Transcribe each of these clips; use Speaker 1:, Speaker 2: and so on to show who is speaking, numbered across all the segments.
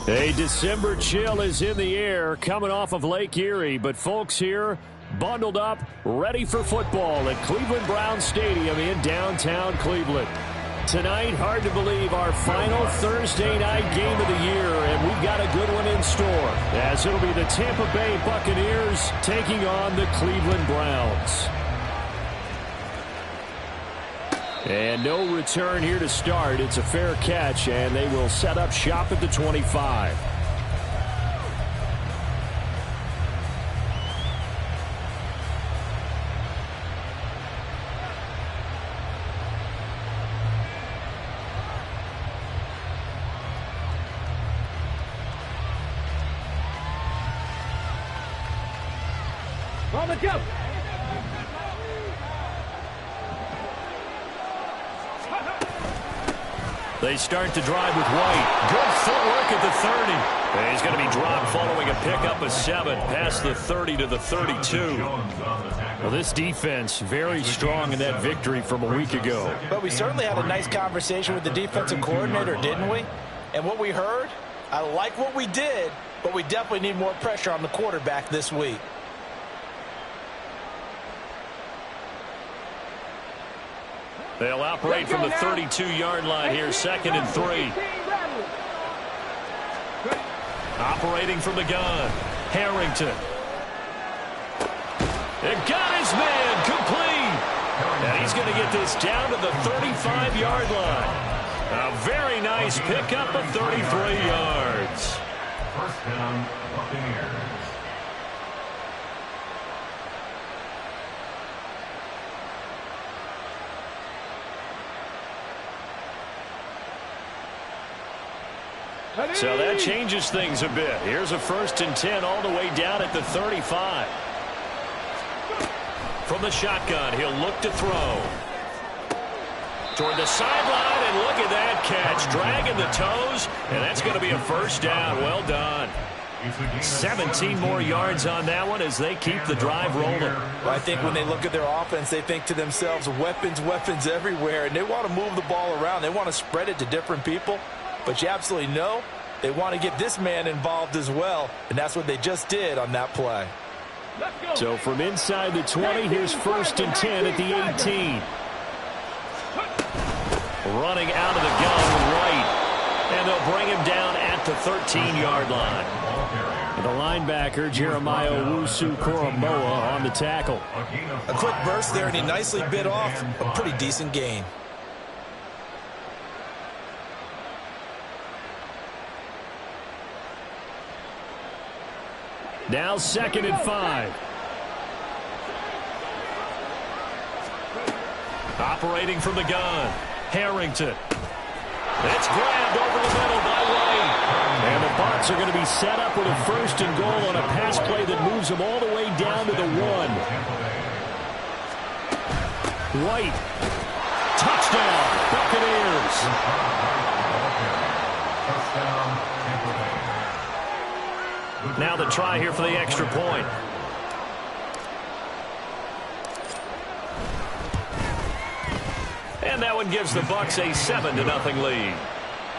Speaker 1: A December chill is in the air coming off of Lake Erie, but folks here bundled up, ready for football at Cleveland Browns Stadium in downtown Cleveland. Tonight, hard to believe, our final Thursday night game of the year, and we've got a good one in store, as it'll be the Tampa Bay Buccaneers taking on the Cleveland Browns. And no return here to start. It's a fair catch, and they will set up shop at the 25.
Speaker 2: On the jump.
Speaker 1: They start to drive with White. Good footwork at the 30. And he's going to be dropped following a pickup of 7 past the 30 to the 32. Well, this defense very strong in that victory from a week ago.
Speaker 3: But we certainly had a nice conversation with the defensive coordinator, didn't we? And what we heard, I like what we did, but we definitely need more pressure on the quarterback this week.
Speaker 1: They'll operate from the 32-yard line here, 2nd and 3. Operating from the gun, Harrington. It got his man complete. And he's going to get this down to the 35-yard line. A very nice pickup of 33 yards.
Speaker 4: First down, Buccaneers.
Speaker 1: So that changes things a bit. Here's a 1st and 10 all the way down at the 35. From the shotgun, he'll look to throw. Toward the sideline, and look at that catch. Dragging the toes, and that's going to be a 1st down. Well done. 17 more yards on that one as they keep the drive rolling.
Speaker 3: Well, I think when they look at their offense, they think to themselves, weapons, weapons everywhere, and they want to move the ball around. They want to spread it to different people. But you absolutely know they want to get this man involved as well, and that's what they just did on that play.
Speaker 1: So from inside the 20, here's 1st and 10 at the 18. Running out of the gun with White, and they'll bring him down at the 13-yard line. The linebacker, Jeremiah Owusu-Koramoah, on the tackle.
Speaker 3: A quick burst there, and he nicely bit off a pretty decent gain.
Speaker 1: Now 2nd and 5. Operating from the gun, Harrington. It's grabbed over the middle by White. And the Bucs are going to be set up with a 1st and goal on a pass play that moves them all the way down to the 1. White. Touchdown, Buccaneers. Now the try here for the extra point. And that one gives the Bucs a 7-0 lead.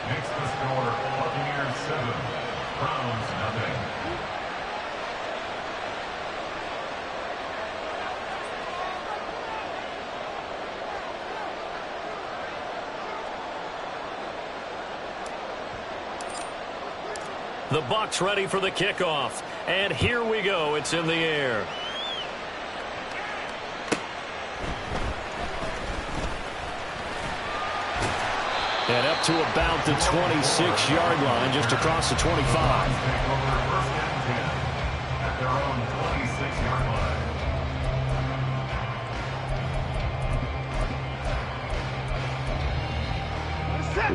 Speaker 4: Makes the score Buccaneers 7, Browns 0.
Speaker 1: The Bucs ready for the kickoff. And here we go. It's in the air. And up to about the 26-yard line, just across the 25.
Speaker 4: Take over 1st and 10 at their own 26-yard line.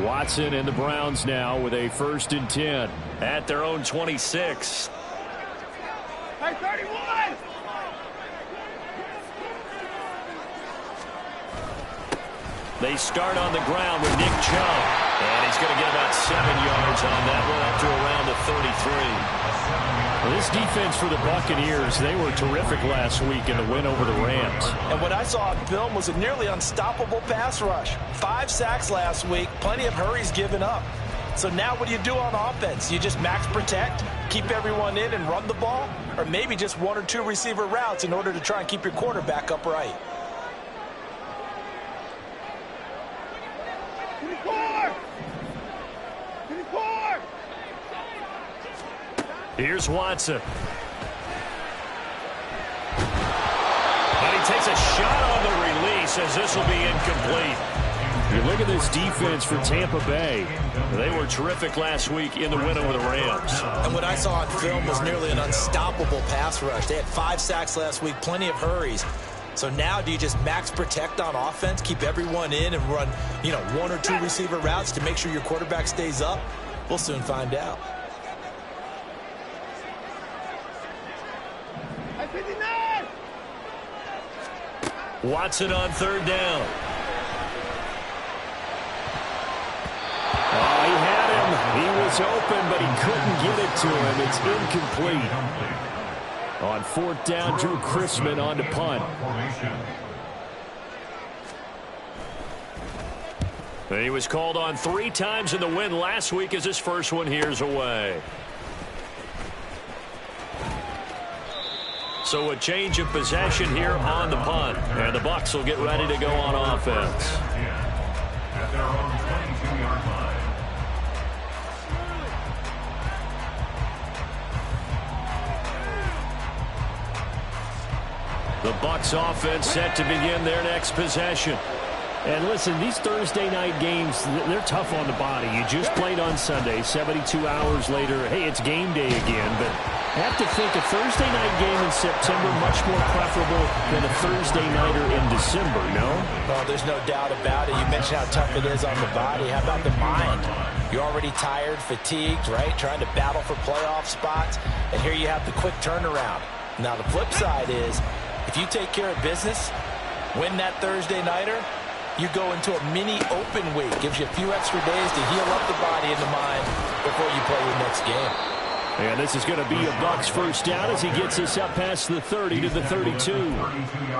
Speaker 1: Watson and the Browns now with a 1st and 10 at their own 26.
Speaker 2: Hey, 31!
Speaker 1: They start on the ground with Nick Chubb. And he's going to get about 7 yards on that one, up to around the 33. Well, this defense for the Buccaneers, they were terrific last week in the win over the Rams.
Speaker 3: And what I saw on film was a nearly unstoppable pass rush. 5 sacks last week, plenty of hurries given up. So now what do you do on offense? You just max protect, keep everyone in and run the ball, or maybe just one or two receiver routes in order to try and keep your quarterback upright.
Speaker 1: Here's Watson. And he takes a shot on the release as this will be incomplete. You look at this defense for Tampa Bay. They were terrific last week in the win over the Rams.
Speaker 3: And what I saw on film was nearly an unstoppable pass rush. They had 5 sacks last week, plenty of hurries. So now do you just max protect on offense, keep everyone in and run, one or two receiver routes to make sure your quarterback stays up? We'll soon find out.
Speaker 1: Watson on third down. Oh, he had him. He was open, but he couldn't get it to him. It's incomplete. On fourth down, Drew Chrisman on to punt. He was called on 3 times in the win last week as his first one here's away. So a change of possession here on the punt. And the Bucs will get ready to go on offense.
Speaker 4: At their own 22-yard line.
Speaker 1: The Bucs offense set to begin their next possession.
Speaker 5: And listen, these Thursday night games, they're tough on the body. You just played on Sunday, 72 hours later. Hey, it's game day again, but I have to think a Thursday night game in September much more preferable than a Thursday nighter in December, no?
Speaker 3: Well, there's no doubt about it. You mentioned how tough it is on the body. How about the mind? You're already tired, fatigued, right? Trying to battle for playoff spots. And here you have the quick turnaround. Now, the flip side is, if you take care of business, win that Thursday nighter, you go into a mini open week. Gives you a few extra days to heal up the body and the mind before you play your next game.
Speaker 1: And this is going to be a Bucs first down as he gets us up past the 30 to the 32.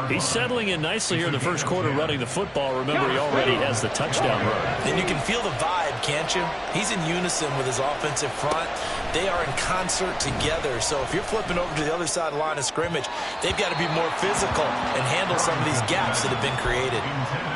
Speaker 5: He's settling in nicely here in the first quarter running the football. Remember, he already has the touchdown run.
Speaker 3: And you can feel the vibe, can't you? He's in unison with his offensive front. They are in concert together. So if you're flipping over to the other side of the line of scrimmage, they've got to be more physical and handle some of these gaps that have been created.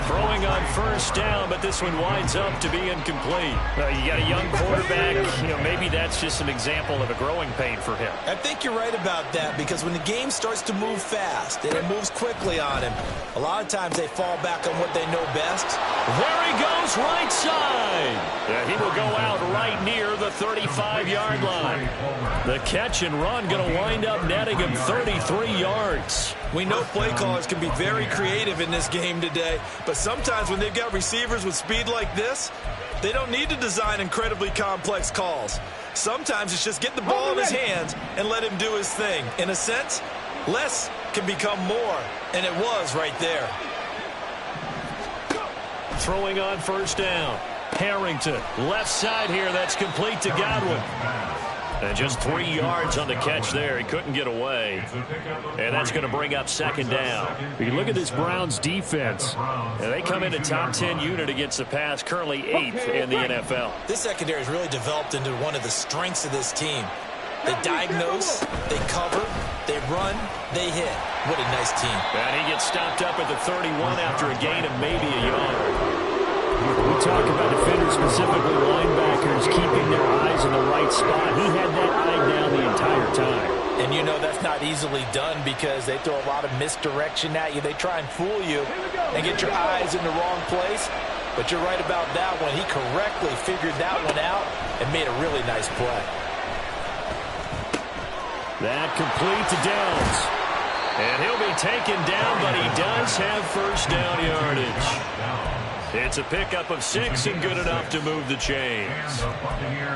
Speaker 1: Throwing on first down, but this one winds up to be incomplete.
Speaker 5: You got a young quarterback. Maybe that's just an example of a growing pain for him.
Speaker 3: I think you're right about that, because when the game starts to move fast and it moves quickly on him, a lot of times they fall back on what they know best.
Speaker 1: There he goes, right side. Yeah, he will go out right near the 35-yard line. The catch and run going to wind up netting him 33 yards.
Speaker 3: We know play callers can be very creative in this game today, but sometimes when they've got receivers with speed like this, they don't need to design incredibly complex calls. Sometimes it's just get the ball in his hands and let him do his thing. In a sense, less can become more, and it was right there.
Speaker 1: Throwing on first down. Harrington, left side here. That's complete to Godwin. And just 3 yards on the catch there. He couldn't get away. And that's going to bring up second down.
Speaker 5: You look at this Browns defense.
Speaker 1: And they come in a top 10 unit against the pass, currently 8th in the NFL.
Speaker 3: This secondary has really developed into one of the strengths of this team. They diagnose, they cover, they run, they hit. What a nice team.
Speaker 1: And he gets stopped up at the 31 after a gain of maybe a yard.
Speaker 5: We talk about defenders, specifically linebackers, keeping their eyes in the right spot. He had that eye down the entire time.
Speaker 3: And you know that's not easily done because they throw a lot of misdirection at you. They try and fool you and get your eyes in the wrong place. But you're right about that one. He correctly figured that one out and made a really nice play.
Speaker 1: That complete to Downs. And he'll be taken down, but he does have first down yardage. It's a pickup of 6 and good enough to move the chains.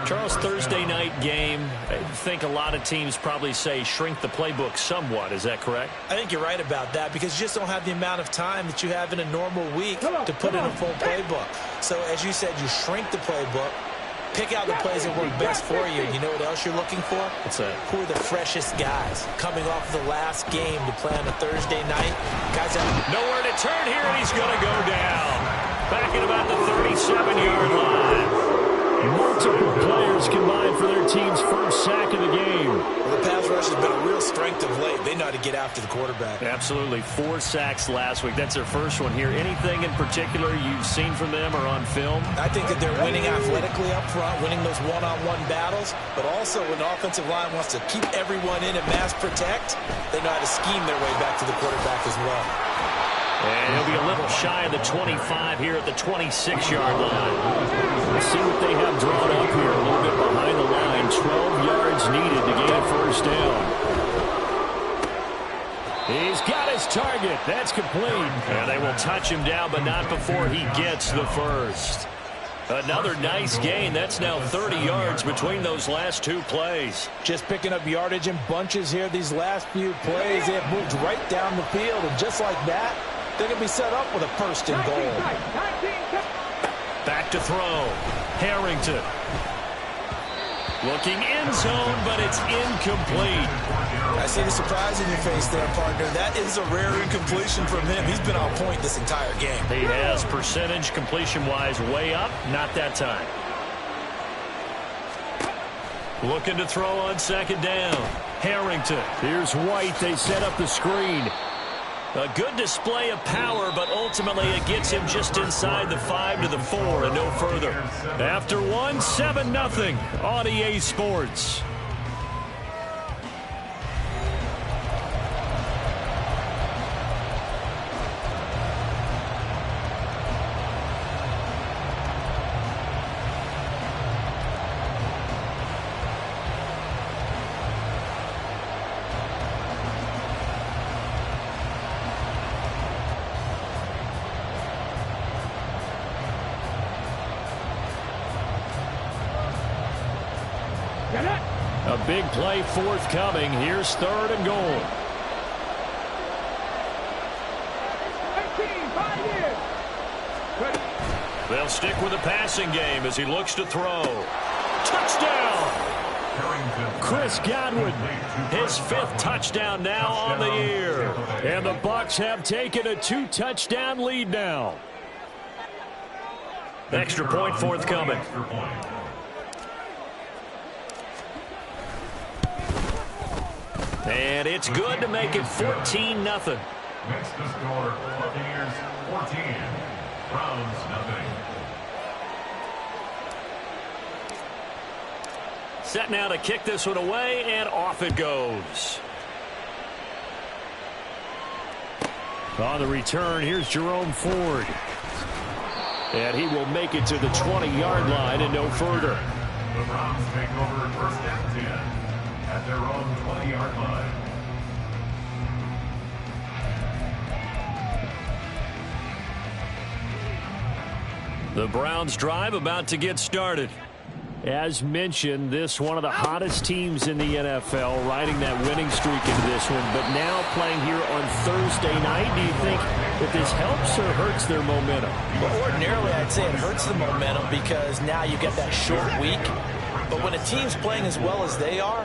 Speaker 5: Charles, Thursday night game, I think a lot of teams probably say shrink the playbook somewhat. Is that correct?
Speaker 3: I think you're right about that because you just don't have the amount of time that you have in a normal week to put in a full playbook. So as you said, you shrink the playbook, pick out the plays that work best for you. You know what else you're looking for?
Speaker 5: What's that?
Speaker 3: Who are the freshest guys coming off of the last game to play on a Thursday night? Guys have
Speaker 1: nowhere to turn here, and he's going to go down. Back at about the 37-yard line. Multiple players combined for their team's first sack of the game.
Speaker 3: Well, the pass rush has been a real strength of late. They know how to get after the quarterback.
Speaker 5: Absolutely. 4 sacks last week. That's their first one here. Anything in particular you've seen from them or on film?
Speaker 3: I think that they're winning athletically up front, winning those one-on-one battles, but also when the offensive line wants to keep everyone in and mass protect, they know how to scheme their way back to the quarterback as well.
Speaker 5: And he'll be a little shy of the 25 here at the 26-yard line.
Speaker 1: Let's see what they have drawn up here. A little bit behind the line. 12 yards needed to gain a first down. He's got his target. That's complete.
Speaker 5: And they will touch him down, but not before he gets the first. Another nice gain. That's now 30 yards between those last 2 plays.
Speaker 3: Just picking up yardage in bunches here. These last few plays, they have moved right down the field, and just like that, they're going to be set up with a first and goal.
Speaker 5: Back to throw. Harrington. Looking end zone, but it's incomplete.
Speaker 3: I see the surprise in your face there, partner. That is a rare incompletion from him. He's been on point this entire game.
Speaker 5: He has percentage completion-wise way up. Not that time. Looking to throw on second down. Harrington.
Speaker 1: Here's White. They set up the screen.
Speaker 5: A good display of power, but ultimately it gets him just inside the 5 to the 4 and no further. After one, 7-0 on EA Sports. A big play forthcoming. Here's 3rd and goal.
Speaker 2: 18, 5 years.
Speaker 5: They'll stick with the passing game as he looks to throw. Touchdown!
Speaker 1: Chris Godwin.
Speaker 5: His 5th touchdown now on the year.
Speaker 1: And the Bucs have taken a 2-touchdown lead now.
Speaker 5: Extra point forthcoming. And it's good to make it 14-0.
Speaker 4: Next to score, Buccaneers 14, Browns 0.
Speaker 5: Set now to kick this one away, and off it goes.
Speaker 1: On the return, here's Jerome Ford. And he will make it to the 20-yard line and no further.
Speaker 4: The Browns take over first and 10 at their own 20-yard line.
Speaker 5: The Browns drive about to get started.
Speaker 1: As mentioned, this one of the hottest teams in the NFL, riding that winning streak into this one, but now playing here on Thursday night. Do you think that this helps or hurts their momentum?
Speaker 3: Well, ordinarily, I'd say it hurts the momentum because now you get that short week. But when a team's playing as well as they are,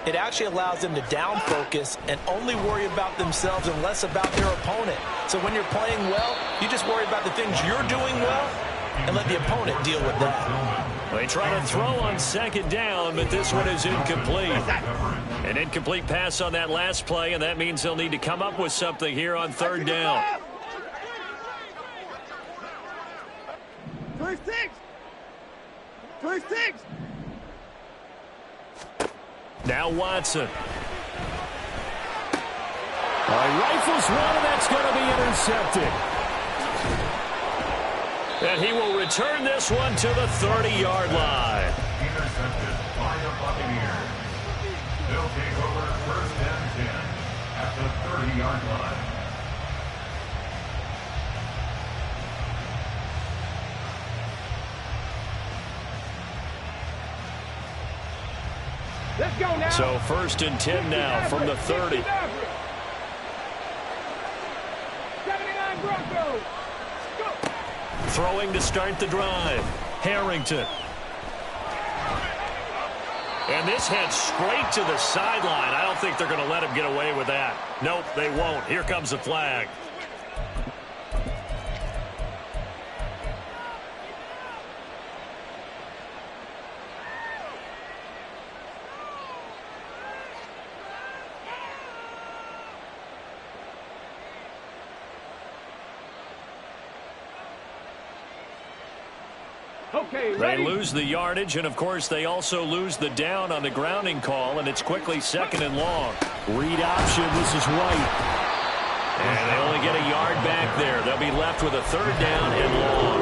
Speaker 3: it actually allows them to down focus and only worry about themselves and less about their opponent. So when you're playing well, you just worry about the things you're doing well and let the opponent deal with that.
Speaker 5: They try to throw on second down, but this one is incomplete. An incomplete pass on that last play, and that means they'll need to come up with something here on 3rd down.
Speaker 2: 26. 26.
Speaker 5: Now Watson.
Speaker 1: Rifles one, and that's going to be intercepted.
Speaker 5: And he will return this one to the 30-yard line.
Speaker 4: Intercepted by the Buccaneers. They'll take over first and 10 at the 30-yard line.
Speaker 2: Let's go now.
Speaker 5: So 1st and 10 now from the 30.
Speaker 2: 79 Broncos. Go.
Speaker 5: Throwing to start the drive. Harrington. And this heads straight to the sideline. I don't think they're going to let him get away with that. Nope, they won't. Here comes the flag.
Speaker 2: Okay,
Speaker 1: They
Speaker 2: ready.
Speaker 1: lose the yardage, and, of course, they also lose the down on the grounding call, and it's quickly 2nd and long.
Speaker 5: Read option. This is White.
Speaker 1: And they only get a yard back there. They'll be left with a 3rd down and long.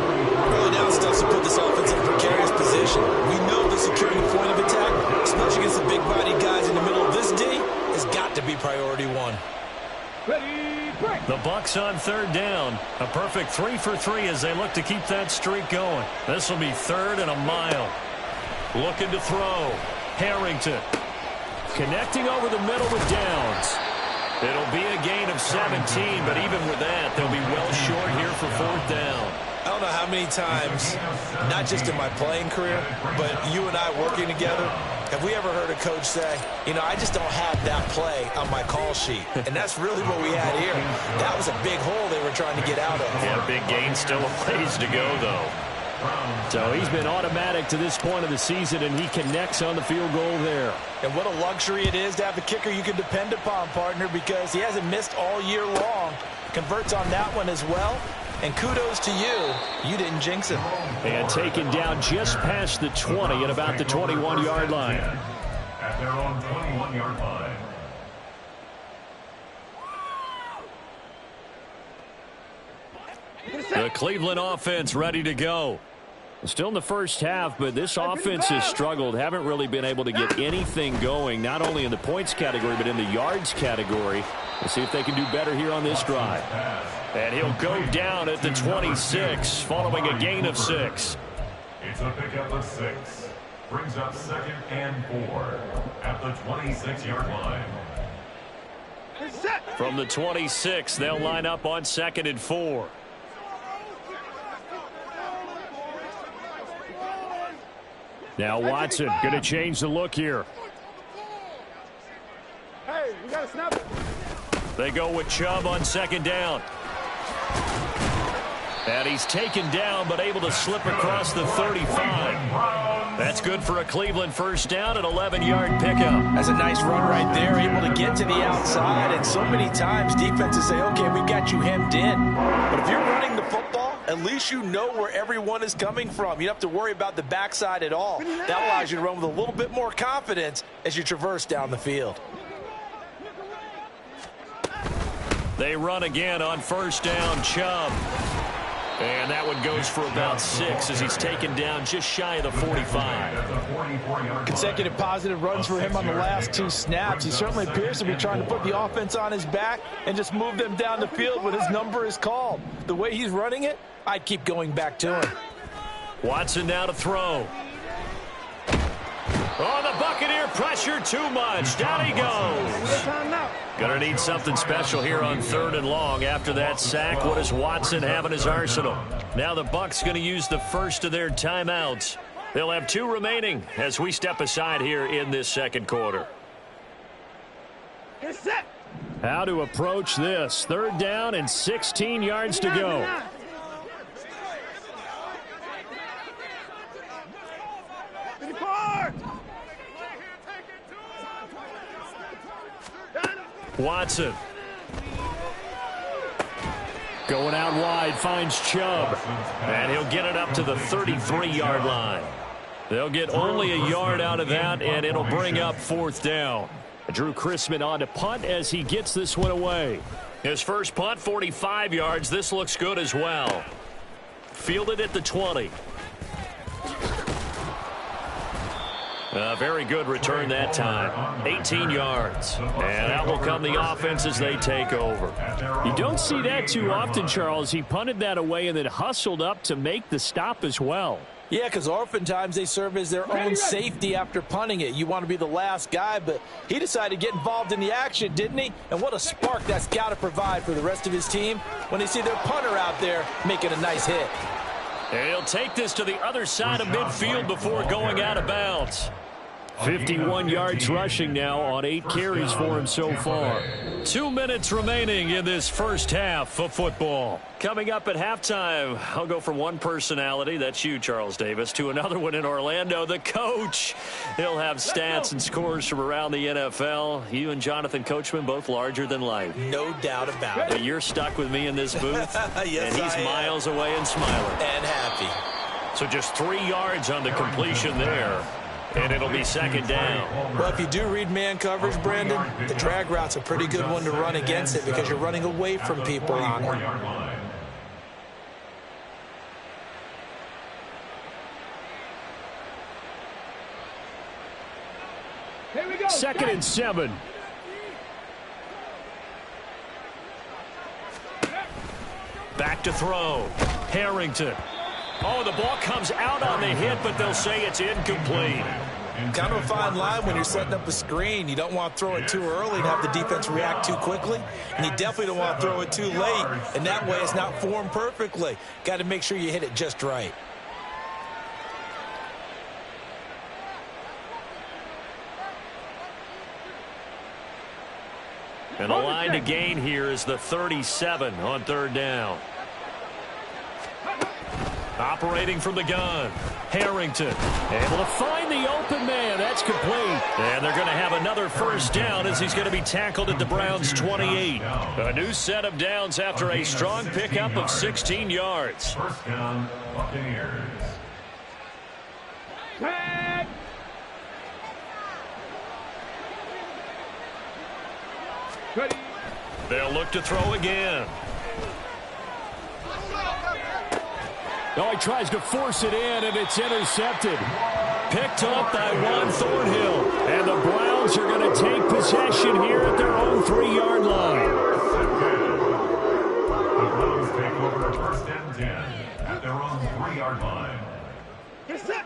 Speaker 3: Early down stuff to put this offense in a precarious position. We know the securing point of attack, especially against the big-bodied guys in the middle of this D, has got to be priority 1.
Speaker 2: Ready, break.
Speaker 1: The Bucks on 3rd down. A perfect 3 for 3 as they look to keep that streak going. This will be 3rd and a mile. Looking to throw. Harrington. Connecting over the middle with Downs. It'll be a gain of 17, but even with that, they'll be well short here for 4th down.
Speaker 3: I don't know how many times, not just in my playing career, but you and I working together, have we ever heard a coach say, you know, I just don't have that play on my call sheet. And that's really what we had here. That was a big hole they were trying to get out of.
Speaker 1: Yeah, big gain, still a ways to go, though.
Speaker 5: So he's been automatic to this point of the season, and he connects on the field goal there.
Speaker 3: And what a luxury it is to have a kicker you can depend upon, partner, because he hasn't missed all year long. Converts on that one as well. And kudos to you. You didn't jinx him.
Speaker 5: And taken down just past the 20 at about the 21-yard line.
Speaker 4: At their own 21-yard line.
Speaker 1: The Cleveland offense ready to go.
Speaker 5: Still in the first half, but this offense has struggled. Haven't really been able to get anything going, not only in the points category, but in the yards category. We'll see if they can do better here on this drive.
Speaker 1: And he'll go down at the 26, following a gain of 6.
Speaker 4: It's a pickup of 6. Brings up 2nd and 4 at the 26-yard line.
Speaker 1: From the 26, they'll line up on 2nd and 4.
Speaker 5: Now Watson going to change the look here.
Speaker 2: Hey, we got to snap it.
Speaker 1: They go with Chubb on 2nd down. And he's taken down, but able to slip across the 35. That's good for a Cleveland 1st down, an 11-yard pickup.
Speaker 3: That's a nice run right there, able to get to the outside. And so many times defenses say, okay, we've got you hemmed in. But if you're running the football, at least you know where everyone is coming from. You don't have to worry about the backside at all. That allows you to run with a little bit more confidence as you traverse down the field.
Speaker 1: They run again on 1st down, Chubb. And that one goes for about 6 as he's taken down just shy of the 45.
Speaker 3: Consecutive positive runs for him on the last 2 snaps. He certainly appears to be trying to put the offense on his back and just move them down the field when his number is called. The way he's running it, I'd keep going back to him.
Speaker 1: Watson now to throw. Oh, the Buccaneer pressure too much. Down he goes. Gonna need something special here on 3rd and long. After that sack, what does Watson have in his arsenal? Now the Bucs gonna use the first of their timeouts. They'll have 2 remaining as we step aside here in this 2nd quarter.
Speaker 2: Get set.
Speaker 5: How to approach this. 3rd down and 16 yards to go.
Speaker 1: Watson.
Speaker 5: Going out wide, finds Chubb.
Speaker 1: And he'll get it up to the 33-yard line. They'll get only a yard out of that, and it'll bring up 4th down.
Speaker 5: Drew Chrisman on to punt as he gets this one away.
Speaker 1: His first punt, 45 yards. This looks good as well. Fielded at the 20. A very good return that time. 18 yards. And out will come the offense as they take over.
Speaker 5: You don't see that too often, Charles. He punted that away and then hustled up to make the stop as well.
Speaker 3: Yeah, because oftentimes they serve as their own safety after punting it. You want to be the last guy, but he decided to get involved in the action, didn't he? And what a spark that's got to provide for the rest of his team when they see their punter out there making a nice hit.
Speaker 1: And he'll take this to the other side of midfield before going out of bounds.
Speaker 5: 51 yards rushing now on 8 carries for him so far.
Speaker 1: 2 minutes remaining in this first half of football. Coming up at halftime, I'll go from one personality, that's you, Charles Davis, to another one in Orlando, the coach. He'll have stats and scores from around the NFL. You and Jonathan Coachman, both larger than life.
Speaker 3: No doubt about it.
Speaker 1: You're stuck with me in this booth,
Speaker 3: Yes,
Speaker 1: and he's miles away and smiling.
Speaker 3: And happy.
Speaker 1: So just 3 yards on the completion there. And it'll be second down.
Speaker 3: Well, if you do read man coverage, Brandon, the drag route's a pretty good one to run against it because you're running away from people on it.
Speaker 2: Here we go.
Speaker 1: Second and 7. Back to throw. Harrington. Oh, the ball comes out on the hit, but they'll say it's incomplete.
Speaker 3: Kind of a fine line when you're setting up a screen. You don't want to throw it too early and have the defense react too quickly. And you definitely don't want to throw it too late. And that way it's not formed perfectly. Got to make sure you hit it just right.
Speaker 1: And the line to gain here is the 37 on third down. Operating from the gun. Harrington able to find the open man. That's complete. And they're going to have another first down as he's going to be tackled at the Browns' 28. A new set of downs after a strong pickup of 16 yards.
Speaker 4: First down, Buccaneers.
Speaker 2: Tag. Ready.
Speaker 1: They'll look to throw again. Oh, he tries to force it in, and it's intercepted. Picked up by Juan Thornhill. And the Browns are going to take possession here at their own 3-yard line.
Speaker 4: The Browns take over first and 10 at their own 3-yard line.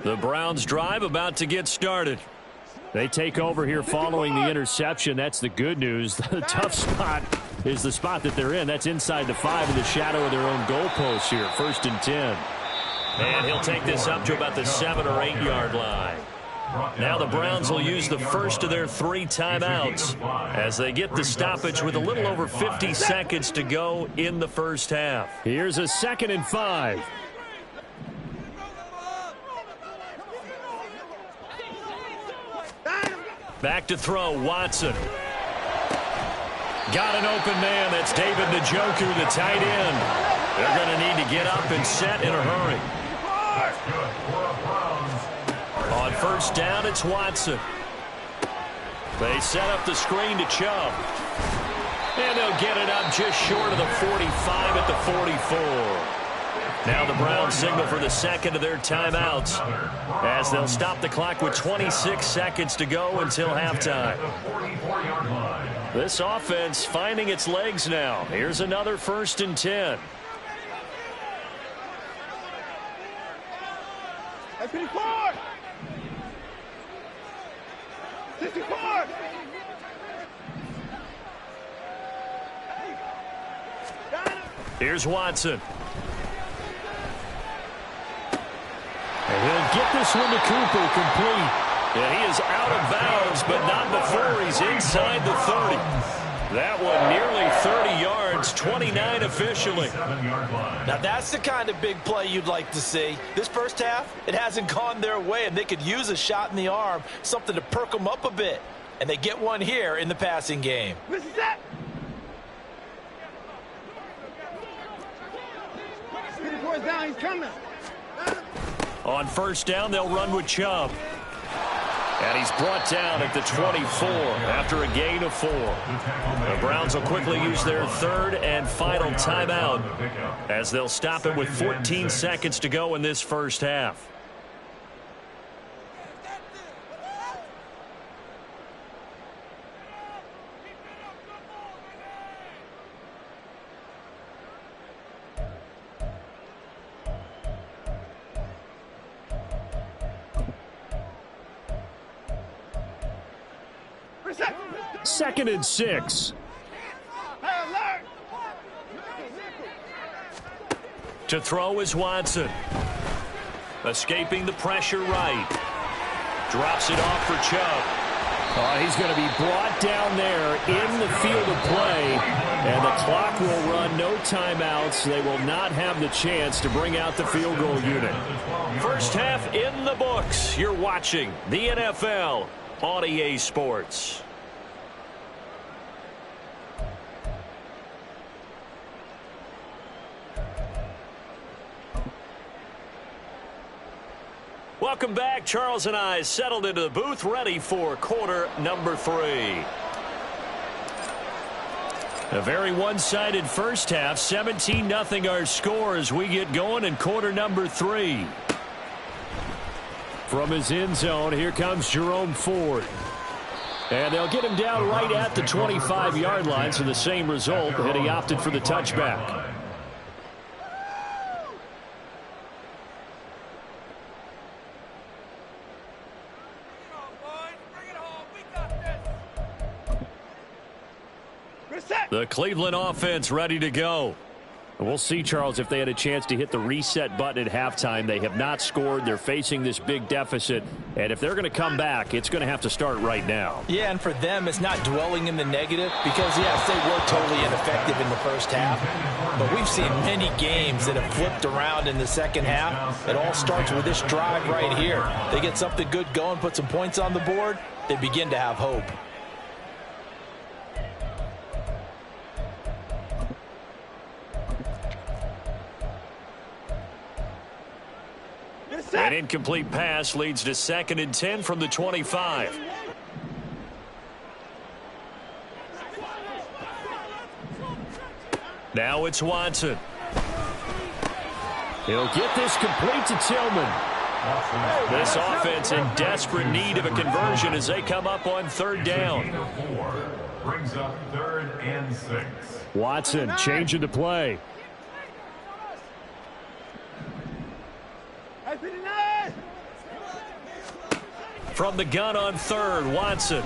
Speaker 1: The Browns drive about to get started. They take over here following the interception. That's the good news. The tough spot is the spot that they're in. That's inside the 5 in the shadow of their own goalpost here. First and 10. And he'll take this up to about the 7 or 8 yard line. Now the Browns will use the first of their 3 timeouts as they get the stoppage with a little over 50 seconds to go in the first half. Here's a 2nd and 5. Back to throw, Watson. Got an open man. That's David Njoku, the tight end. They're going to need to get up and set in a hurry.
Speaker 4: That's good for the Browns.
Speaker 1: On first down, it's Watson. They set up the screen to Chubb. And they'll get it up just short of the 45 at the 44. Now the Browns signal for the second of their timeouts as they'll stop the clock with 26 seconds to go until halftime. This offense finding its legs now. Here's another 1st and 10.
Speaker 2: That's 54. 64.
Speaker 1: Here's Watson. And he'll get this one to Cooper, complete. And he is out of bounds, but not before he's inside the 30. That one nearly 30 yards, 29 officially.
Speaker 3: Now that's the kind of big play you'd like to see. This first half, it hasn't gone their way, and they could use a shot in the arm, something to perk them up a bit. And they get one here in the passing game.
Speaker 2: This is it. 54 is down. He's coming.
Speaker 1: On first down, they'll run with Chubb. And he's brought down at the 24 after a gain of 4. The Browns will quickly use their 3rd and final timeout as they'll stop it with 14 seconds to go in this first half. Second and 6. To throw is Watson. Escaping the pressure right. Drops it off for Chubb. He's going to be brought down there in the field of play. And the clock will run, no timeouts. They will not have the chance to bring out the field goal unit. First half in the books. You're watching the NFL on EA Sports. Welcome back. Charles and I settled into the booth, ready for quarter number 3. A very one-sided first half. 17-0 our score as we get going in quarter number 3. From his end zone, here comes Jerome Ford. And they'll get him down right at the 25-yard line, so the same result, and he opted for the touchback. The Cleveland offense ready to go. We'll see, Charles, if they had a chance to hit the reset button at halftime. They have not scored. They're facing this big deficit. And if they're going to come back, it's going to have to start right now.
Speaker 3: Yeah, and for them, it's not dwelling in the negative because, yes, they were totally ineffective in the first half. But we've seen many games that have flipped around in the second half. It all starts with this drive right here. They get something good going, put some points on the board, they begin to have hope.
Speaker 1: An incomplete pass leads to 2nd and 10 from the 25. Now it's Watson. He'll get this complete to Tillman. This offense in desperate need of a conversion as they come up on 3rd down.
Speaker 4: Brings up 3rd and 6.
Speaker 1: Watson changing the play. From the gun on 3rd, Watson.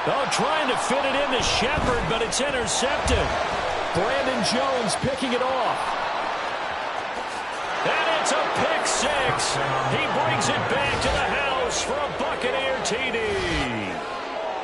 Speaker 1: Oh, trying to fit it into Shepard, but it's intercepted. Brandon Jones picking it off. And it's a pick 6. He brings it back to the house for a Buccaneer TD.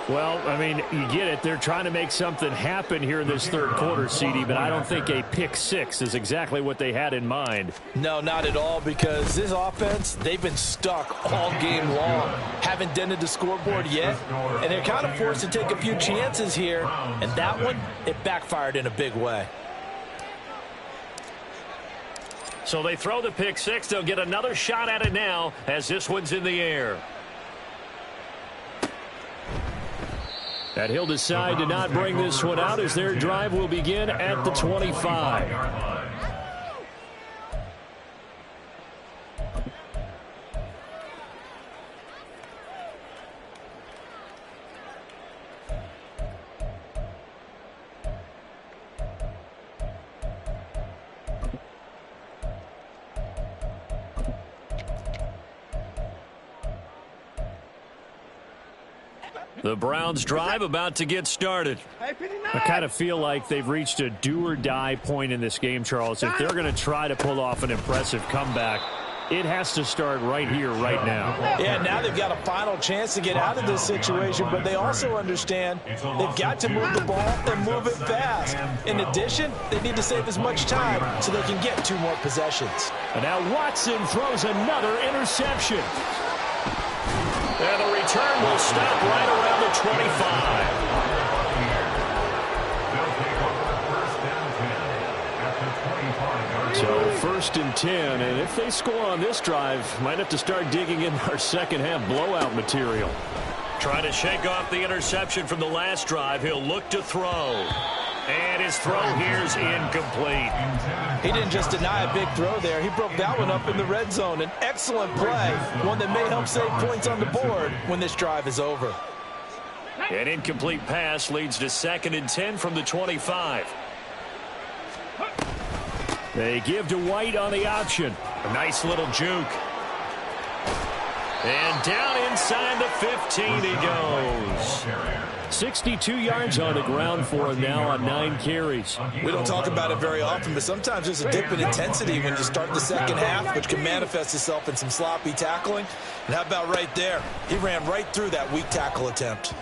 Speaker 1: Well, I mean, you get it. They're trying to make something happen here in this 3rd quarter, CD, but I don't think a pick 6 is exactly what they had in mind.
Speaker 3: No, not at all, because this offense, they've been stuck all game long. Haven't dented the scoreboard yet, and they're kind of forced to take a few chances here, and that one, it backfired in a big way.
Speaker 1: So they throw the pick 6. They'll get another shot at it now as this one's in the air. And he'll decide to not bring this one out as their drive will begin at the 25. The Browns drive about to get started. I kind of feel like they've reached a do-or-die point in this game, Charles. If they're going to try to pull off an impressive comeback, it has to start right here, right now.
Speaker 3: Yeah, now they've got a final chance to get out of this situation, but they also understand they've got to move the ball and move it fast. In addition, they need to save as much time so they can get 2 more possessions.
Speaker 1: And now Watson throws another interception. And the return will stop right around the 25. So 1st and 10, and if they score on this drive, might have to start digging in our second half blowout material. Trying to shake off the interception from the last drive. He'll look to throw. And his throw here is incomplete.
Speaker 3: He didn't just deny a big throw there. He broke that one up in the red zone. An excellent play, one that may help save points on the board when this drive is over.
Speaker 1: An incomplete pass leads to 2nd and 10 from the 25. They give to White on the option. A nice little juke. And down inside the 15 he goes. 62 yards on the ground for him now on 9 carries.
Speaker 3: We don't talk about it very often, but sometimes there's a dip in intensity when you start the second half, which can manifest itself in some sloppy tackling. And how about right there? He ran right through that weak tackle attempt.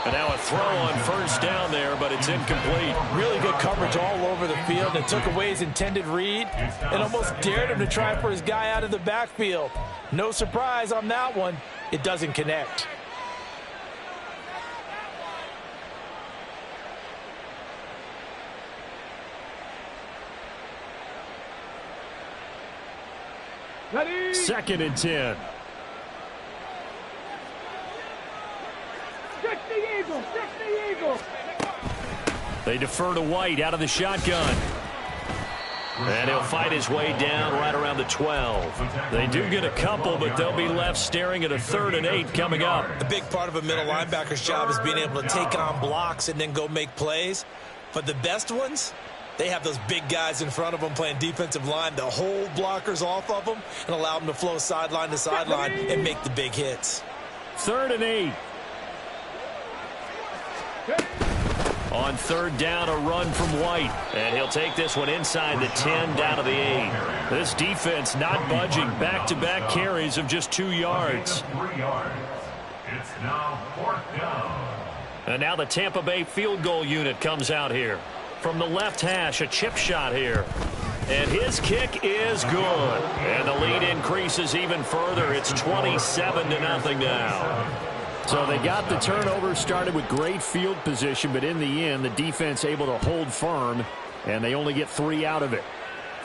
Speaker 1: And now a throw on 1st down there, but it's incomplete.
Speaker 3: Really good coverage all over the field and took away his intended read and almost dared him to try for his guy out of the backfield. No surprise on that one. It doesn't connect.
Speaker 2: Ready.
Speaker 1: 2nd and 10.
Speaker 2: Stick the eagle. Stick the eagle.
Speaker 1: They defer to White out of the shotgun. And he'll fight his way down right around the 12. They do get a couple, but they'll be left staring at a 3rd and 8 coming up.
Speaker 3: A big part of a middle linebacker's job is being able to take on blocks and then go make plays. But the best ones, they have those big guys in front of them playing defensive line to hold blockers off of them and allow them to flow sideline to sideline and make the big hits.
Speaker 1: 3rd and 8. On 3rd down, a run from White. And he'll take this one inside the 10, down to the 8. This defense not budging. Back-to-back carries of just 2 yards.
Speaker 4: 3 yards. It's now 4th down.
Speaker 1: And now the Tampa Bay field goal unit comes out here. From the left hash, a chip shot here. And his kick is good. And the lead increases even further. It's 27-0 now. So they got the turnover started with great field position, but in the end, the defense able to hold firm, and they only get 3 out of it.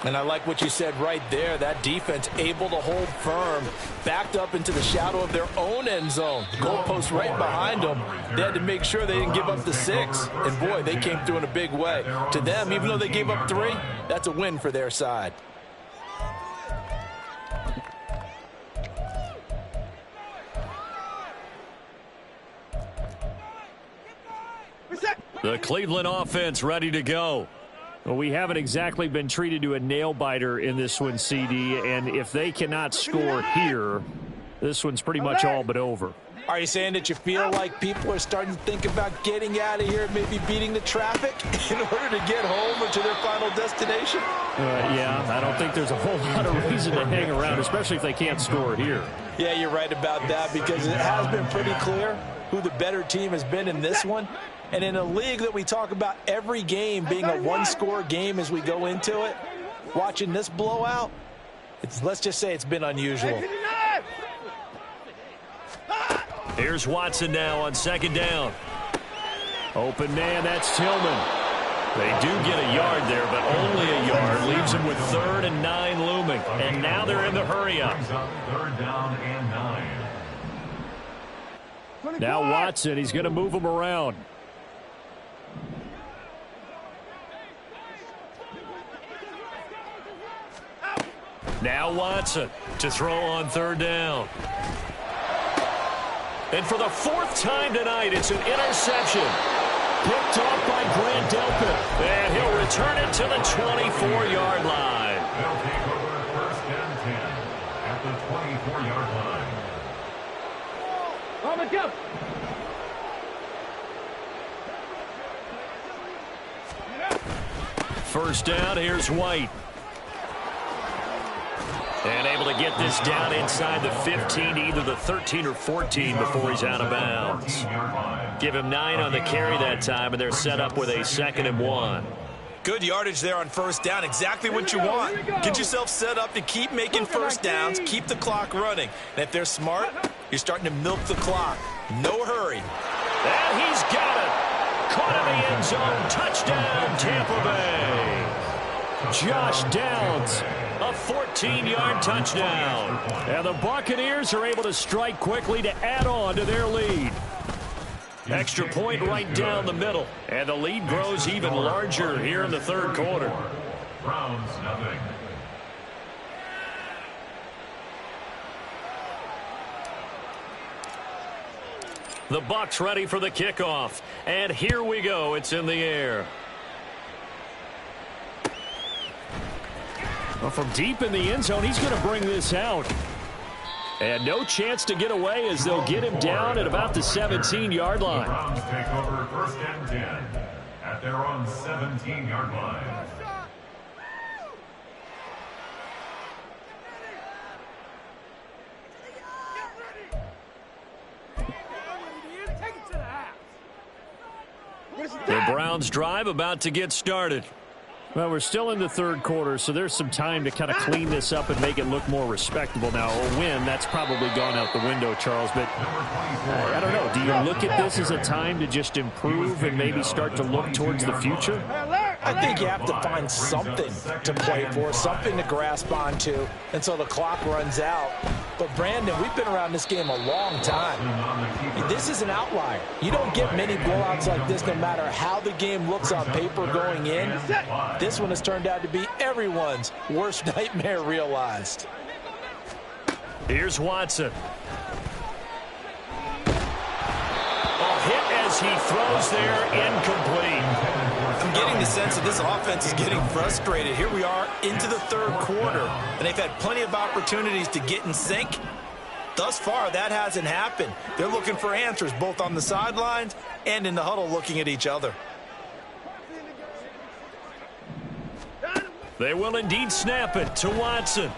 Speaker 3: And I like what you said right there. That defense able to hold firm, backed up into the shadow of their own end zone. Goalpost right behind them. They had to make sure they didn't give up the 6. And, boy, they came through in a big way. To them, even though they gave up 3, that's a win for their side.
Speaker 1: The Cleveland offense ready to go. Well, we haven't exactly been treated to a nail-biter in this one, CD, and if they cannot score here, this one's pretty much all but over.
Speaker 3: Are you saying that you feel like people are starting to think about getting out of here, maybe beating the traffic in order to get home or to their final destination?
Speaker 1: Yeah, I don't think there's a whole lot of reason to hang around, especially if they can't score here.
Speaker 3: Yeah, you're right about that, because it has been pretty clear who the better team has been in this one. And in a league that we talk about every game being a one-score game as we go into it, watching this blowout, let's just say it's been unusual.
Speaker 1: Here's Watson now on 2nd down. Open man, that's Tillman. They do get a yard there, but only a yard. Leaves them with 3rd and 9 looming. And now they're in the hurry-up.
Speaker 4: 3rd down and 9.
Speaker 1: Now Watson, he's going to move them around. Now Watson to throw on 3rd down. And for the 4th time tonight, it's an interception. Picked off by Grant Delpit. And he'll return it to the 24-yard line.
Speaker 4: They'll take over 1st and 10 at the 24-yard line.
Speaker 2: On the go.
Speaker 1: First down, here's White. And able to get this down inside the 15, either the 13 or 14 before he's out of bounds. Give him 9 on the carry that time, and they're set up with a 2nd and 1.
Speaker 3: Good yardage there on 1st down. Exactly what you want. Get yourself set up to keep making 1st downs, keep the clock running. And if they're smart, you're starting to milk the clock. No hurry.
Speaker 1: And he's got it. Caught in the end zone. Touchdown, Tampa Bay. Josh Downs, a 14-yard touchdown. And the Buccaneers are able to strike quickly to add on to their lead. Extra point right down the middle. And the lead grows even larger here in the 3rd quarter.
Speaker 4: Browns nothing.
Speaker 1: The Bucs ready for the kickoff. And here we go. It's in the air. Well, from deep in the end zone, he's going to bring this out. And no chance to get away as they'll get him down at about the 17-yard line.
Speaker 4: The Browns take over 1st and 10 at their own 17-yard line.
Speaker 1: The Browns drive about to get started. Well, we're still in the 3rd quarter, so there's some time to kind of clean this up and make it look more respectable. Now, a win, that's probably gone out the window, Charles, but I don't know. Do you look at this as a time to just improve and maybe start to look towards the future?
Speaker 3: I think you have to find something to play for, something to grasp onto until the clock runs out. But, Brandon, we've been around this game a long time. This is an outlier. You don't get many blowouts like this no matter how the game looks on paper going in. This one has turned out to be everyone's worst nightmare realized.
Speaker 1: Here's Watson. Hit as he throws there, incomplete.
Speaker 3: I'm getting the sense that this offense is getting frustrated. Here we are into the third quarter, and they've had plenty of opportunities to get in sync. Thus far, that hasn't happened. They're looking for answers both on the sidelines and in the huddle looking at each other.
Speaker 1: They will indeed snap it to Watson.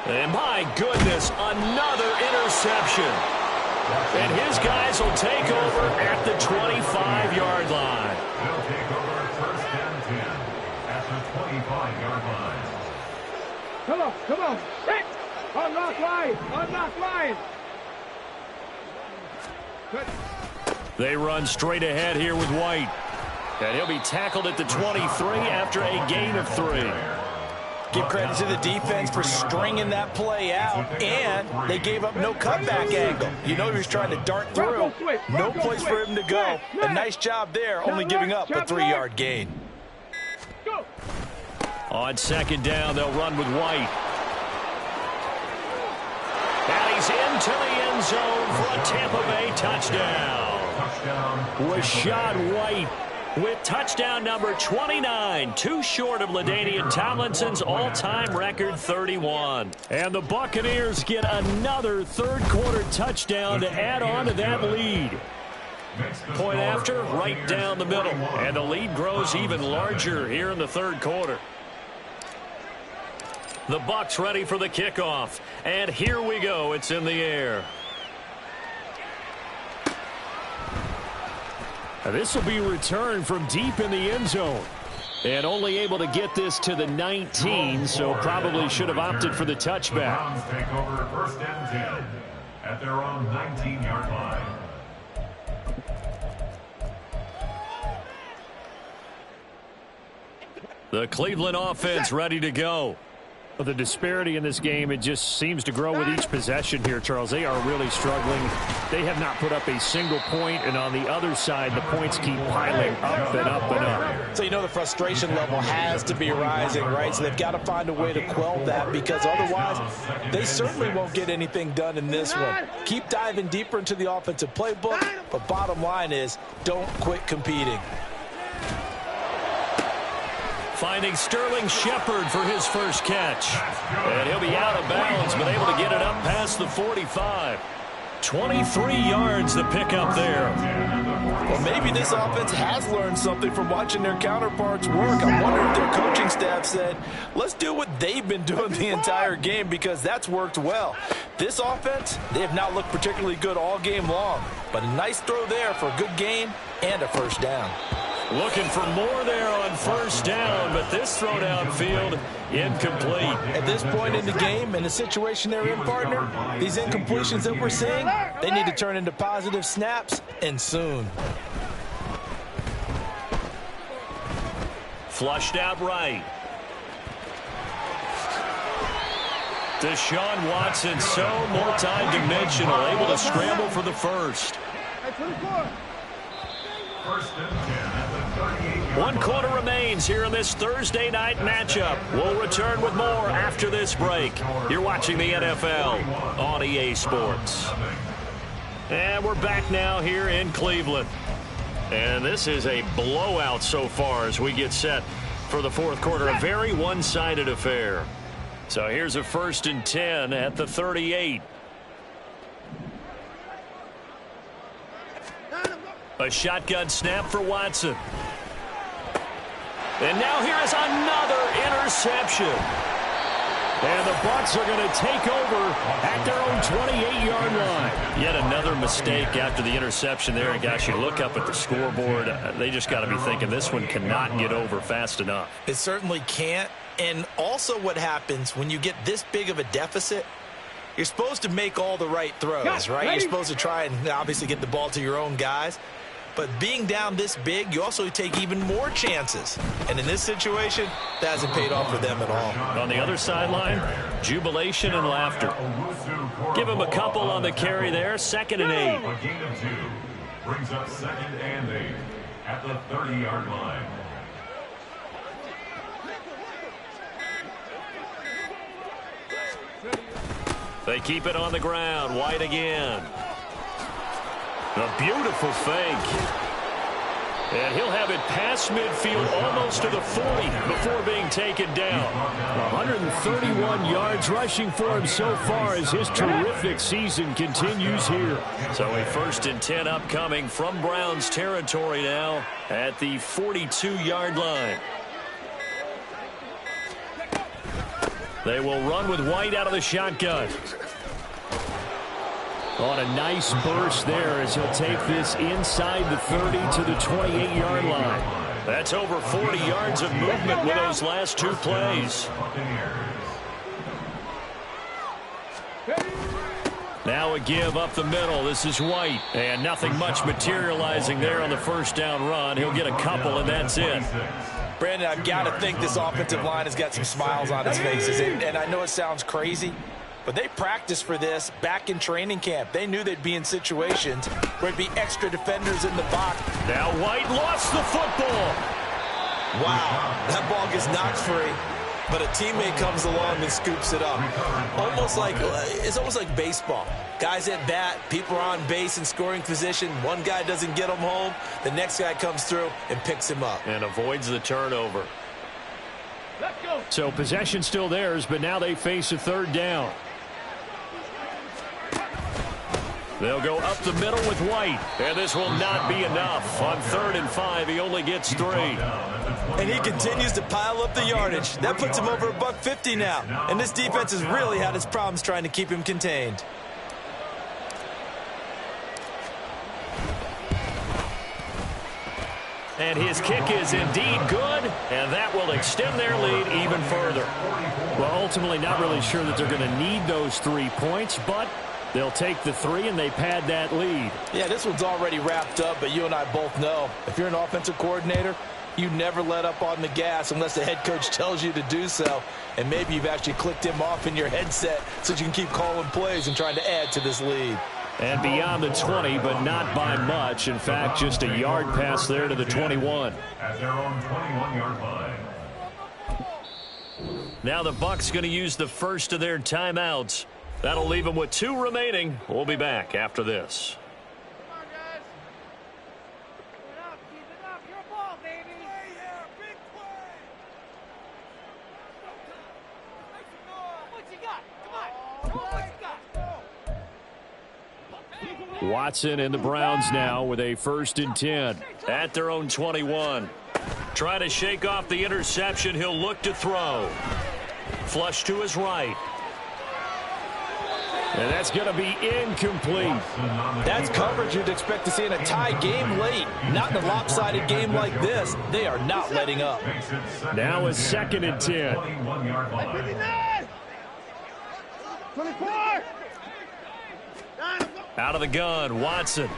Speaker 1: And my goodness, another interception. And his guys will take over at the 25-yard line.
Speaker 4: They'll take over first and 10 at the 25-yard line.
Speaker 2: Come on. Hit! Unlock line. Good.
Speaker 1: They run straight ahead here with White. And he'll be tackled at the 23 after a gain of 3.
Speaker 3: Give credit to the defense for stringing that play out, and they gave up no cutback angle. You know he was trying to dart through. No place for him to go. A nice job there, only giving up a 3-yard gain.
Speaker 1: On second down, they'll run with White. And he's into the end zone for a Tampa Bay touchdown. Rashad White with touchdown number 29, too short of LaDainian Tomlinson's all-time record 31. And the Buccaneers get another third-quarter touchdown to add on to that lead. Point after, right down the middle. And the lead grows even larger here in the third quarter. The Bucs ready for the kickoff. And here we go. It's in the air. This will be returned from deep in the end zone. And only able to get this to the 19, so probably should have opted for the touchback.
Speaker 4: Browns take over first and 10 at their own 19-yard line.
Speaker 1: The Cleveland offense ready to go.
Speaker 5: The disparity in this game, it just seems to grow with each possession here, Charles. They are really struggling. They have not put up a single point, and on the other side, the points keep piling up and up and up.
Speaker 3: So you know the frustration level has to be rising, right? So they've got to find a way to quell that, because otherwise they certainly won't get anything done in this one. Keep diving deeper into the offensive playbook, but bottom line is don't quit competing.
Speaker 1: Finding Sterling Shepard for his first catch. And he'll be out of bounds, but able to get it up past the 45. 23 yards the pickup there.
Speaker 3: Well, maybe this offense has learned something from watching their counterparts work. I'm wondering if their coaching staff said, let's do what they've been doing the entire game, because that's worked well. This offense, they have not looked particularly good all game long, but a nice throw there for a good gain and a first down.
Speaker 1: Looking for more there on first down, but this throw downfield incomplete.
Speaker 3: At this point in the game and the situation they're in, partner, these incompletions that we're seeing, they need to turn into positive snaps, and soon.
Speaker 1: Flushed out right. Deshaun Watson, so multi-dimensional, able to scramble for the first.
Speaker 4: First and 10 at the 38-yard
Speaker 1: 1 quarter remains here in this Thursday night matchup. We'll return with more after this break. You're watching the NFL on EA Sports. And we're back now here in Cleveland. And this is a blowout so far as we get set for the fourth quarter. A very one-sided affair. So here's a first and 10 at the 38. A shotgun snap for Watson. And now here is another interception. And the Bucs are going to take over at their own 28-yard line. Yet another mistake after the interception there. And gosh, you look up at the scoreboard, they just got to be thinking this one cannot get over fast enough.
Speaker 3: It certainly can't. And also what happens when you get this big of a deficit, you're supposed to make all the right throws, right? You're supposed to try and obviously get the ball to your own guys. But being down this big, you also take even more chances. And in this situation, that hasn't paid off for them at all.
Speaker 5: On the other sideline, jubilation and laughter. Give him a couple on the carry there. 2nd and 8.
Speaker 4: A gain of 2 brings up 2nd and 8 at the 30-yard line.
Speaker 5: They keep it on the ground. White again. A beautiful fake. And he'll have it past midfield almost to the 40 before being taken down.
Speaker 1: 131 yards rushing for him so far as his terrific season continues here.
Speaker 5: So a 1st and 10 upcoming from Browns territory now at the 42-yard line. They will run with White out of the shotgun. On a nice burst there as he'll take this inside the 30 to the 28-yard line. That's over 40 yards of movement with those last 2 plays. Now a give up the middle. This is White. And nothing much materializing there on the 1st down run. He'll get a couple, and that's it.
Speaker 3: Brandon, I've got to think this offensive line has got some smiles on its faces. And I know it sounds crazy, but they practiced for this back in training camp. They knew they'd be in situations where there'd be extra defenders in the box.
Speaker 5: Now White lost the football.
Speaker 3: Wow, that ball gets knocked free, but a teammate comes along and scoops it up. It's almost like baseball. Guys at bat, people are on base in scoring position. One guy doesn't get him home. The next guy comes through and picks him up.
Speaker 5: And avoids the turnover.
Speaker 2: Let's go.
Speaker 1: So possession still theirs, but now they face a 3rd down. They'll go up the middle with White. And this will not be enough. On 3rd and 5, he only gets 3.
Speaker 3: And he continues to pile up the yardage. That puts him over $150 now. And this defense has really had its problems trying to keep him contained.
Speaker 5: And his kick is indeed good, and that will extend their lead even further.
Speaker 1: Well, ultimately not really sure that they're going to need those 3 points, but they'll take the 3 and they pad that lead.
Speaker 3: Yeah, this one's already wrapped up, but you and I both know if you're an offensive coordinator, you never let up on the gas unless the head coach tells you to do so. And maybe you've actually clicked him off in your headset so you can keep calling plays and trying to add to this lead.
Speaker 1: And beyond the 20, but not by much. In fact, just a yard pass there to the 21.
Speaker 4: At their own 21-yard line.
Speaker 5: Now the Bucs going to use the first of their timeouts. That'll leave them with 2 remaining. We'll be back after this.
Speaker 2: Come on, guys. Keep it up. Your ball, baby. Play here. Big play. What you got? Come on. Show 'em what you got.
Speaker 1: Watson and the Browns now with a 1st and 10.
Speaker 5: At their own 21. Trying to shake off the interception. He'll look to throw. Flush to his right.
Speaker 1: And that's going to be incomplete.
Speaker 3: That's coverage you'd expect to see in a tie game late. Not in a lopsided game like this. They are not letting up.
Speaker 1: Now a 2nd and 10.
Speaker 4: 21-yard line.
Speaker 2: 59. 24.
Speaker 5: Out of the gun, Watson.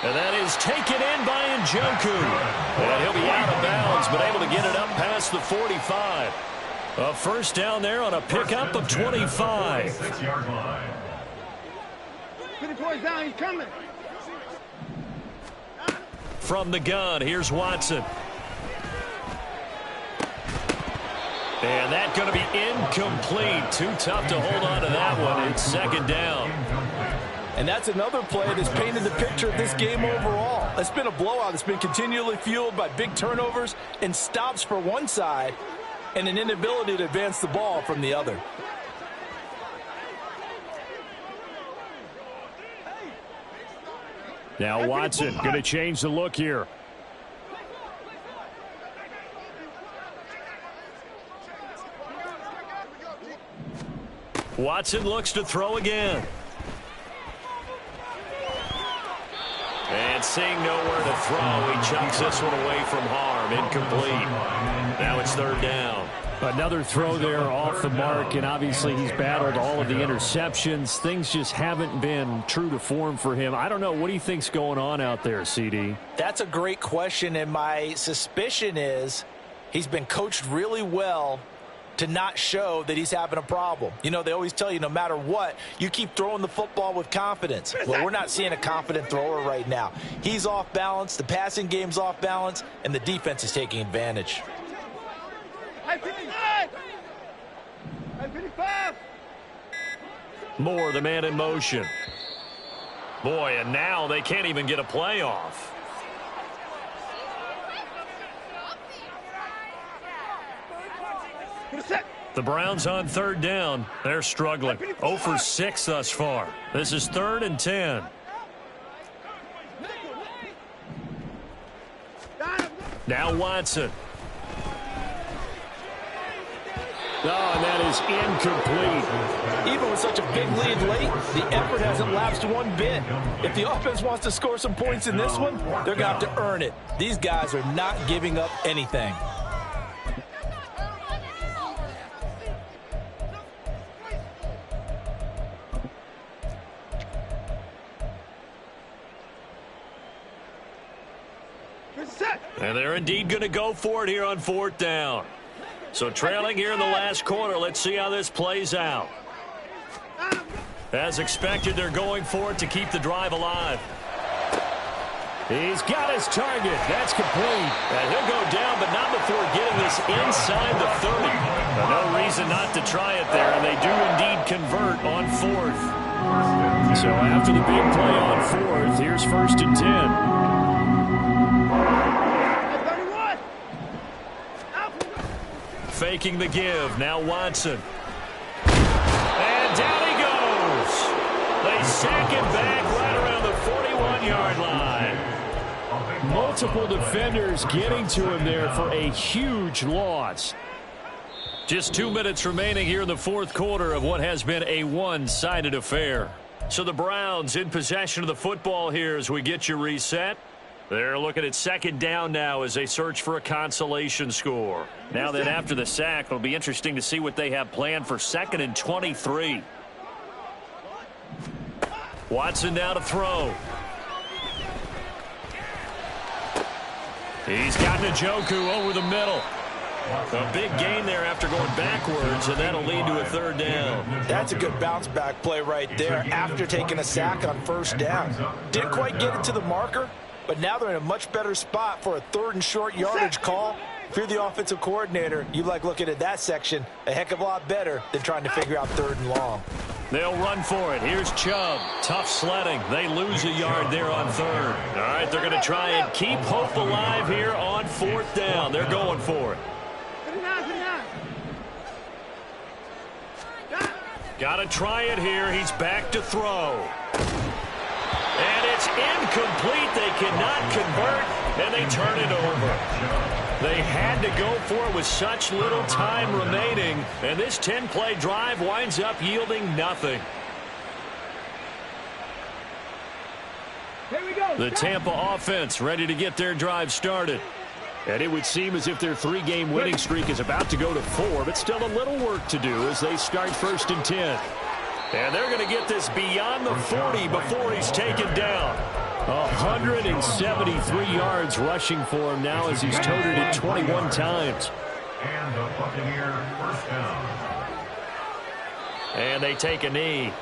Speaker 5: And that is taken in by Njoku. And he'll be out of bounds, but able to get it up past the 45. A 1st down there on a pickup of 25.
Speaker 4: 6-yard line.
Speaker 2: 54 is down. He's coming.
Speaker 5: From the gun, here's Watson. And that's going to be incomplete. Too tough to hold on to that one. It's 2nd down.
Speaker 3: And that's another play that's painted the picture of this game overall. It's been a blowout. It's been continually fueled by big turnovers and stops for one side and an inability to advance the ball from the other.
Speaker 1: Now Watson going to change the look here.
Speaker 5: Watson looks to throw again.
Speaker 1: And seeing nowhere to throw, he chucks this one away from harm. Incomplete. Now it's third down.
Speaker 5: Another throw there off the mark, and obviously he's battled all of the interceptions. Things just haven't been true to form for him. I don't know. What do you think's going on out there, CD?
Speaker 3: That's a great question, and my suspicion is he's been coached really well to not show that he's having a problem. You know, they always tell you no matter what, you keep throwing the football with confidence. Well, we're not seeing a confident thrower right now. He's off balance, the passing game's off balance, and the defense is taking advantage.
Speaker 1: Moore, the man in motion. Boy, and now they can't even get a play off. The Browns on third down. They're struggling. 0 for 6 thus far. This is 3rd and 10. Now Watson.
Speaker 5: Oh, and that is incomplete.
Speaker 3: Even with such a big lead late, the effort hasn't lapsed one bit. If the offense wants to score some points in this one, they're going to have to earn it. These guys are not giving up anything.
Speaker 1: And they're indeed going to go for it here on 4th down. So trailing here in the last quarter, let's see how this plays out. As expected, they're going for it to keep the drive alive.
Speaker 5: He's got his target. That's complete.
Speaker 1: And he'll go down, but not before getting this inside the 30. No reason not to try it there, and they do indeed convert on 4th.
Speaker 5: So after the big play on 4th, here's 1st and 10.
Speaker 1: Faking the give. Now Watson. And down he goes. They sack him back right around the 41-yard line.
Speaker 5: Multiple defenders getting to him there for a huge loss.
Speaker 1: Just 2 minutes remaining here in the 4th quarter of what has been a one-sided affair. So the Browns in possession of the football here as we get you reset. They're looking at 2nd down now as they search for a consolation score. Now that after the sack, it'll be interesting to see what they have planned for 2nd and 23. Watson now to throw. He's got Njoku over the middle. A big gain there after going backwards, and that'll lead to a 3rd down.
Speaker 3: That's a good bounce-back play right there after taking a sack on 1st down. Didn't quite get it to the marker, but now they're in a much better spot for a 3rd and short yardage call. If you're the offensive coordinator, you like looking at that section a heck of a lot better than trying to figure out 3rd and long.
Speaker 1: They'll run for it. Here's Chubb. Tough sledding. They lose a yard there on 3rd. All right, they're going to try and keep hope alive here on 4th down. They're going for it. Got to try it here. He's back to throw. And it's incomplete. They cannot convert, and they turn it over. They had to go for it with such little time remaining, and this 10-play drive winds up yielding nothing.
Speaker 2: Here we go.
Speaker 1: The Tampa offense ready to get their drive started.
Speaker 5: And it would seem as if their 3-game winning streak is about to go to 4, but still a little work to do as they start 1st and 10.
Speaker 1: And they're going to get this beyond the 40 before he's taken down.
Speaker 5: 173 yards rushing for him now as he's toted it 21 times.
Speaker 4: And the Buccaneer 1st down.
Speaker 1: And they take a knee.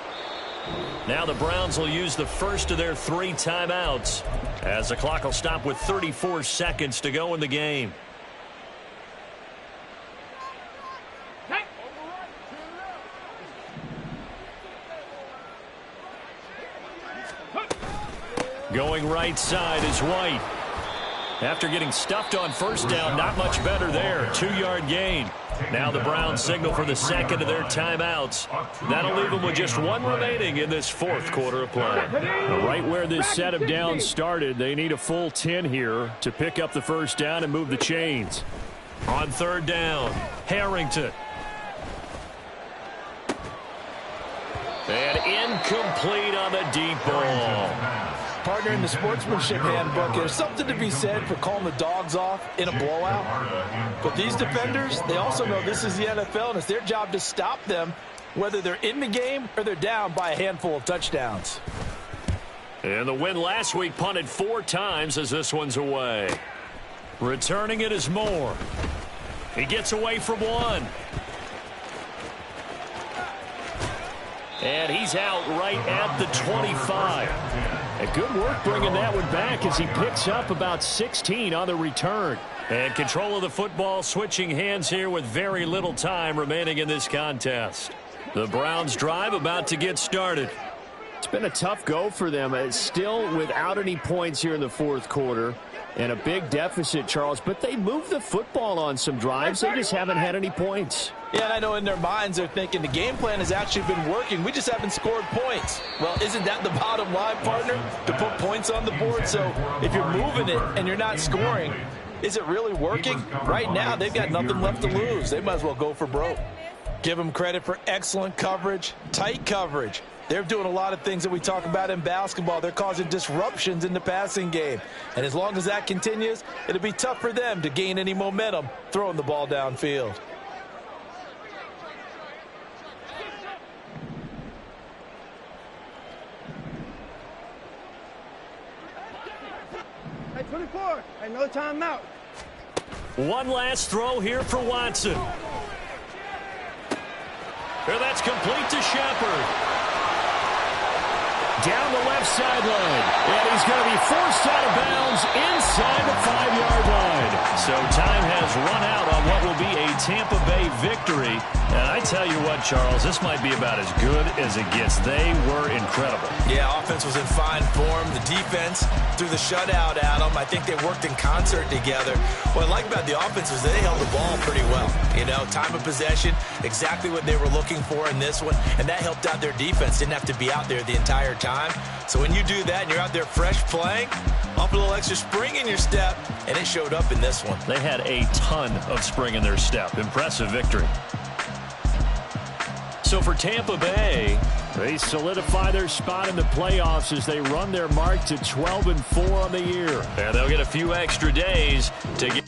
Speaker 1: Now the Browns will use the first of their 3 timeouts as the clock will stop with 34 seconds to go in the game. Going right side is White. After getting stuffed on 1st down, not much better there. 2-yard gain. Now the Browns signal for the 2nd of their timeouts. That'll leave them with just 1 remaining in this 4th quarter of play.
Speaker 5: Right where this set of downs started, they need a full 10 here to pick up the 1st down and move the chains.
Speaker 1: On 3rd down, Harrington. And incomplete on the deep ball.
Speaker 3: Partner, in the sportsmanship handbook, there's something to be said for calling the dogs off in a blowout. But these defenders, they also know this is the NFL, and it's their job to stop them, whether they're in the game or they're down by a handful of touchdowns.
Speaker 1: And the win last week punted 4 times as this one's away. Returning it is Moore. He gets away from one. And he's out right at the 25. And good work bringing that one back as he picks up about 16 on the return. And control of the football switching hands here with very little time remaining in this contest. The Browns drive about to get started.
Speaker 5: It's been a tough go for them. It's still without any points here in the fourth quarter. And a big deficit, Charles. But they moved the football on some drives. They just haven't had any points.
Speaker 3: Yeah, and I know in their minds they're thinking the game plan has actually been working. We just haven't scored points. Well, isn't that the bottom line, partner? To put points on the board? So if you're moving it and you're not scoring, is it really working? Right now, they've got nothing left to lose. They might as well go for broke. Give them credit for excellent coverage, tight coverage. They're doing a lot of things that we talk about in basketball. They're causing disruptions in the passing game. And as long as that continues, it'll be tough for them to gain any momentum throwing the ball downfield.
Speaker 2: Hey, 24. Hey, no timeout.
Speaker 1: One last throw here for Watson. Here, that's complete to Shepard. Down the left sideline. And he's going to be forced out of bounds inside the 5-yard line. So time has run out on what will be a Tampa Bay victory. And I tell you what, Charles, this might be about as good as it gets. They were incredible.
Speaker 3: Yeah, offense was in fine form. The defense threw the shutout at them. I think they worked in concert together. What I like about the offense is they held the ball pretty well. You know, time of possession, exactly what they were looking for in this one. And that helped out their defense. Didn't have to be out there the entire time. So when you do that and you're out there fresh playing, off a little extra spring in your step, and it showed up in this one.
Speaker 1: They had a ton of spring in their step. Impressive victory. So for Tampa Bay, they solidify their spot in the playoffs as they run their mark to 12-4 on the year. And they'll get a few extra days to get